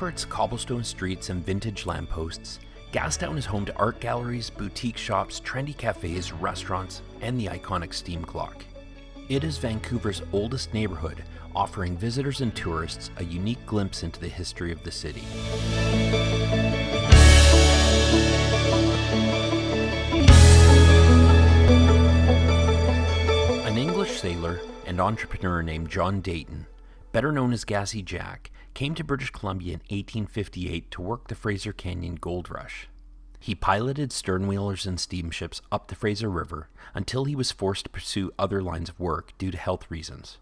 for its cobblestone streets and vintage lampposts, Gastown is home to art galleries, boutique shops, trendy cafes, restaurants, and the iconic Steamclock. It is Vancouver's oldest neighborhood, offering visitors and tourists a unique glimpse into the history of the city. An English sailor and entrepreneur named John Dayton, better known as Gassy Jack, came to British Columbia in 1858 to work the Fraser Canyon Gold Rush. He piloted sternwheelers and steamships up the Fraser River until he was forced to pursue other lines of work due to health reasons.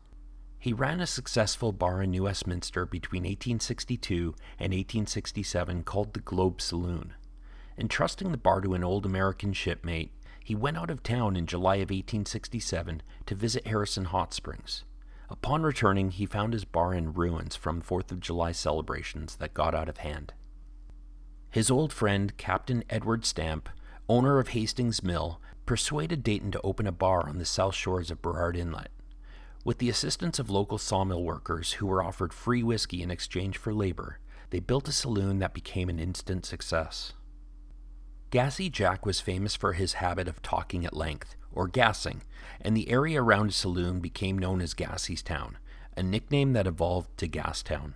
He ran a successful bar in New Westminster between 1862 and 1867 called the Globe Saloon. Entrusting the bar to an old American shipmate, he went out of town in July of 1867 to visit Harrison Hot Springs. Upon returning, he found his bar in ruins from 4th of July celebrations that got out of hand. His old friend, Captain Edward Stamp, owner of Hastings Mill, persuaded Dayton to open a bar on the south shores of Burrard Inlet. With the assistance of local sawmill workers who were offered free whiskey in exchange for labor, they built a saloon that became an instant success. Gassy Jack was famous for his habit of talking at length, or gassing, and the area around his saloon became known as Gassy's Town, a nickname that evolved to Gastown.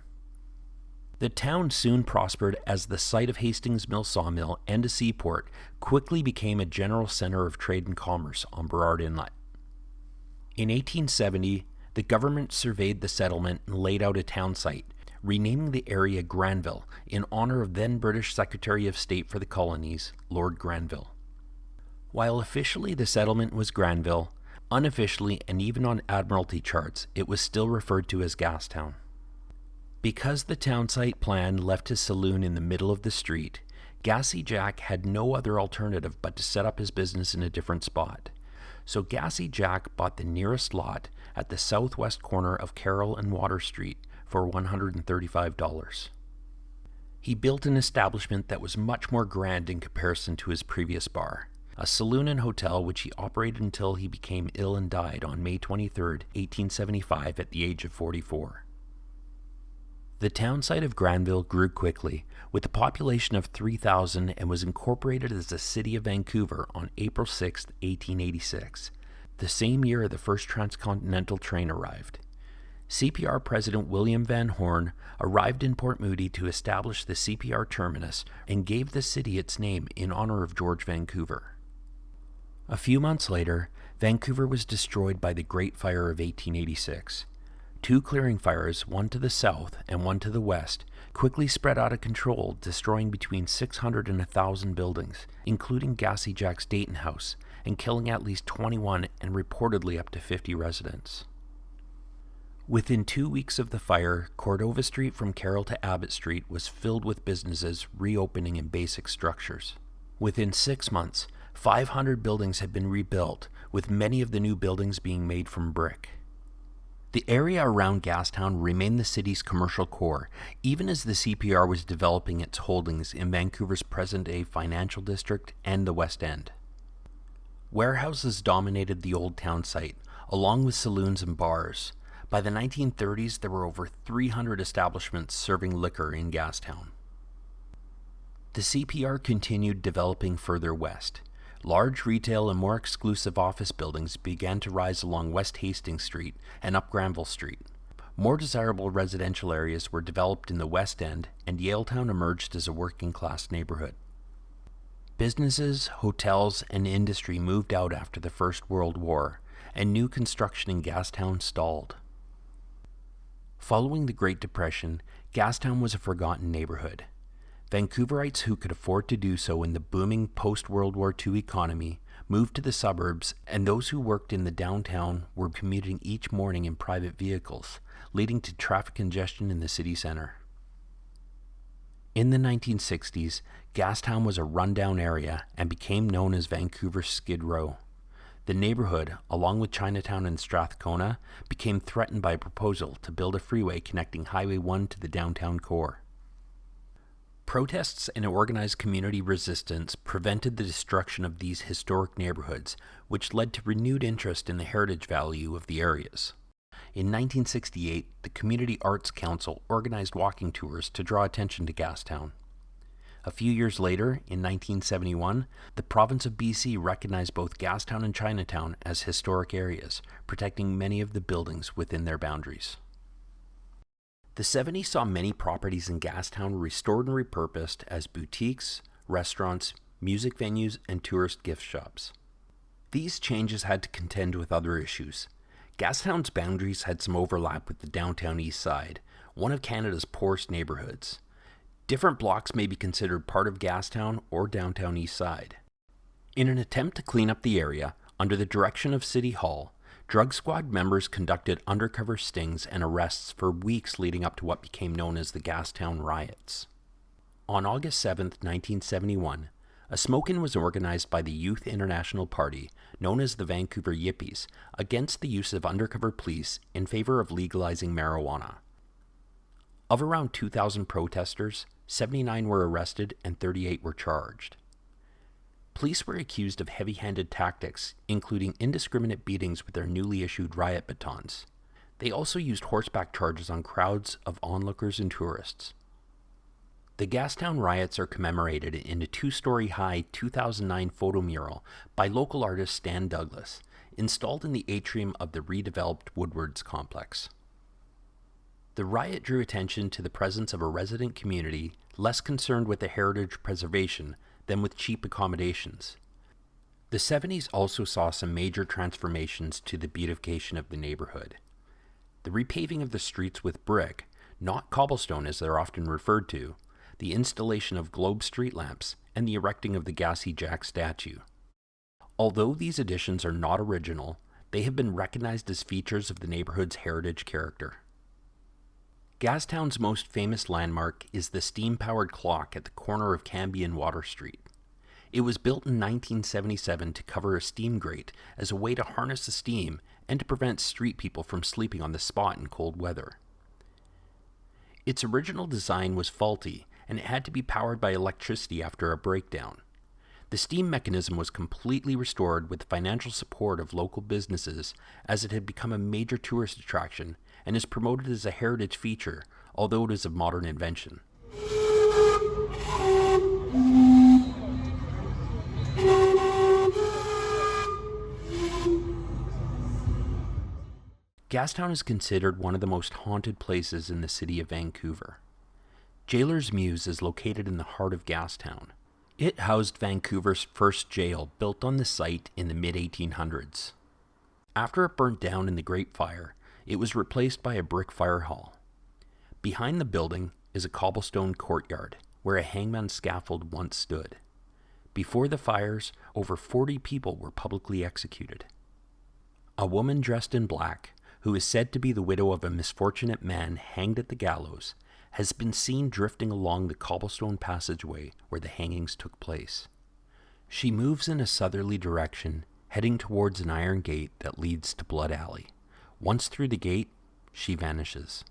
The town soon prospered as the site of Hastings Mill Sawmill and a seaport quickly became a general center of trade and commerce on Burrard Inlet. In 1870, the government surveyed the settlement and laid out a town site, renaming the area Granville in honor of then British Secretary of State for the Colonies, Lord Granville. While officially the settlement was Granville, unofficially and even on Admiralty charts, it was still referred to as Gastown. Because the town site plan left his saloon in the middle of the street, Gassy Jack had no other alternative but to set up his business in a different spot. So Gassy Jack bought the nearest lot at the southwest corner of Carroll and Water Street for $135. He built an establishment that was much more grand in comparison to his previous bar, a saloon and hotel which he operated until he became ill and died on May 23, 1875 at the age of 44. The town site of Granville grew quickly, with a population of 3,000 and was incorporated as the city of Vancouver on April 6, 1886, the same year the first transcontinental train arrived. CPR President William Van Horn arrived in Port Moody to establish the CPR terminus and gave the city its name in honor of George Vancouver. A few months later, Vancouver was destroyed by the Great Fire of 1886. Two clearing fires, one to the south and one to the west, quickly spread out of control, destroying between 600 and 1,000 buildings, including Gassy Jack's Dayton house, and killing at least 21 and reportedly up to 50 residents. Within 2 weeks of the fire, Cordova Street from Carroll to Abbott Street was filled with businesses reopening in basic structures. Within 6 months, 500 buildings had been rebuilt, with many of the new buildings being made from brick. The area around Gastown remained the city's commercial core, even as the CPR was developing its holdings in Vancouver's present-day financial district and the West End. Warehouses dominated the old town site, along with saloons and bars. By the 1930s, there were over 300 establishments serving liquor in Gastown. The CPR continued developing further west. Large retail and more exclusive office buildings began to rise along West Hastings Street and up Granville Street. More desirable residential areas were developed in the West End, and Yaletown emerged as a working-class neighborhood. Businesses, hotels, and industry moved out after the First World War, and new construction in Gastown stalled. Following the Great Depression, Gastown was a forgotten neighborhood. Vancouverites who could afford to do so in the booming post-World War II economy moved to the suburbs, and those who worked in the downtown were commuting each morning in private vehicles, leading to traffic congestion in the city center. In the 1960s, Gastown was a rundown area and became known as Vancouver's Skid Row. The neighborhood, along with Chinatown and Strathcona, became threatened by a proposal to build a freeway connecting Highway 1 to the downtown core. Protests and organized community resistance prevented the destruction of these historic neighborhoods, which led to renewed interest in the heritage value of the areas. In 1968, the Community Arts Council organized walking tours to draw attention to Gastown. A few years later, in 1971, the province of BC recognized both Gastown and Chinatown as historic areas, protecting many of the buildings within their boundaries. The 70s saw many properties in Gastown restored and repurposed as boutiques, restaurants, music venues, and tourist gift shops. These changes had to contend with other issues. Gastown's boundaries had some overlap with the downtown east side, one of Canada's poorest neighborhoods. Different blocks may be considered part of Gastown or downtown east side. In an attempt to clean up the area, under the direction of City Hall, drug squad members conducted undercover stings and arrests for weeks leading up to what became known as the Gastown Riots. On August 7, 1971, a smoke-in was organized by the Youth International Party, known as the Vancouver Yippies, against the use of undercover police in favor of legalizing marijuana. Of around 2,000 protesters, 79 were arrested and 38 were charged. Police were accused of heavy-handed tactics, including indiscriminate beatings with their newly issued riot batons. They also used horseback charges on crowds of onlookers and tourists. The Gastown Riots are commemorated in a 2-story high 2009 photo mural by local artist Stan Douglas, installed in the atrium of the redeveloped Woodwards complex. The riot drew attention to the presence of a resident community less concerned with the heritage preservation than with cheap accommodations. The 70s also saw some major transformations to the beautification of the neighborhood. The repaving of the streets with brick, not cobblestone as they're often referred to, the installation of globe street lamps, and the erecting of the Gassy Jack statue. Although these additions are not original, they have been recognized as features of the neighborhood's heritage character. Gastown's most famous landmark is the steam-powered clock at the corner of Cambie and Water Street. It was built in 1977 to cover a steam grate as a way to harness the steam and to prevent street people from sleeping on the spot in cold weather. Its original design was faulty, and it had to be powered by electricity after a breakdown. The steam mechanism was completely restored with the financial support of local businesses, as it had become a major tourist attraction and is promoted as a heritage feature, although it is a modern invention. Gastown is considered one of the most haunted places in the city of Vancouver. Jailer's Mews is located in the heart of Gastown. It housed Vancouver's first jail, built on the site in the mid-1800s. After it burnt down in the Great Fire, it was replaced by a brick fire hall. Behind the building is a cobblestone courtyard, where a hangman's scaffold once stood. Before the fires, over 40 people were publicly executed. A woman dressed in black, who is said to be the widow of a misfortunate man hanged at the gallows, has been seen drifting along the cobblestone passageway where the hangings took place. She moves in a southerly direction, heading towards an iron gate that leads to Blood Alley. Once through the gate, she vanishes.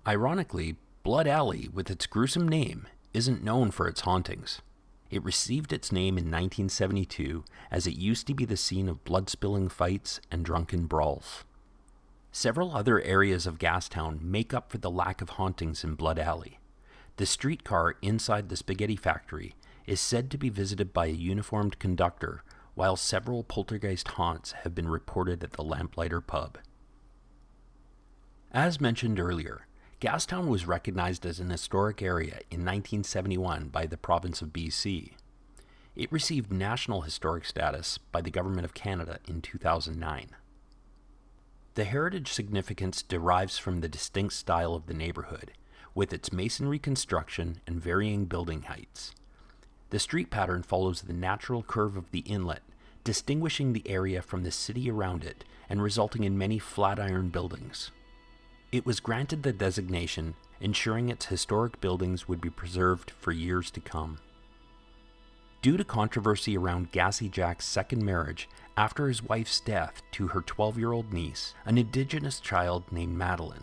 Ironically, Blood Alley, with its gruesome name, isn't known for its hauntings. It received its name in 1972 as it used to be the scene of blood-spilling fights and drunken brawls. Several other areas of Gastown make up for the lack of hauntings in Blood Alley. The streetcar inside the spaghetti factory is said to be visited by a uniformed conductor, while several poltergeist haunts have been reported at the Lamplighter pub. As mentioned earlier, Gastown was recognized as an historic area in 1971 by the province of BC. It received National Historic status by the Government of Canada in 2009. The heritage significance derives from the distinct style of the neighborhood, with its masonry construction and varying building heights. The street pattern follows the natural curve of the inlet, distinguishing the area from the city around it and resulting in many flat-iron buildings. It was granted the designation, ensuring its historic buildings would be preserved for years to come. Due to controversy around Gassy Jack's second marriage after his wife's death to her 12-year-old niece, an Indigenous child named Madeline,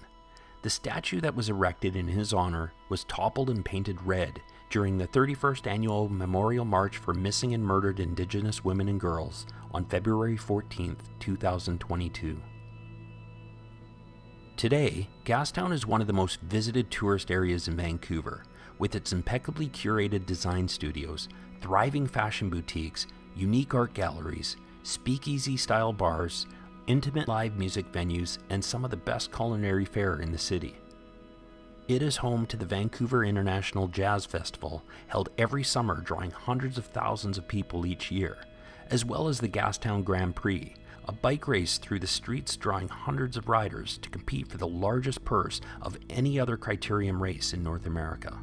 the statue that was erected in his honor was toppled and painted red during the 31st Annual Memorial March for Missing and Murdered Indigenous Women and Girls on February 14, 2022. Today, Gastown is one of the most visited tourist areas in Vancouver, with its impeccably curated design studios, thriving fashion boutiques, unique art galleries, speakeasy-style bars, intimate live music venues, and some of the best culinary fare in the city. It is home to the Vancouver International Jazz Festival, held every summer drawing hundreds of thousands of people each year, as well as the Gastown Grand Prix, a bike race through the streets drawing hundreds of riders to compete for the largest purse of any other criterium race in North America.